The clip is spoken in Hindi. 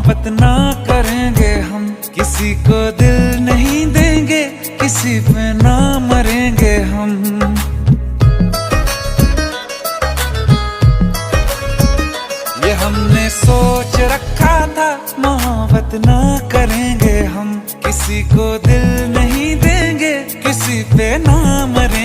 मोहब्बत ना करेंगे हम, किसी को दिल नहीं देंगे, किसी पे ना मरेंगे हम। ये हमने सोच रखा था, मोहब्बत ना करेंगे हम, किसी को दिल नहीं देंगे,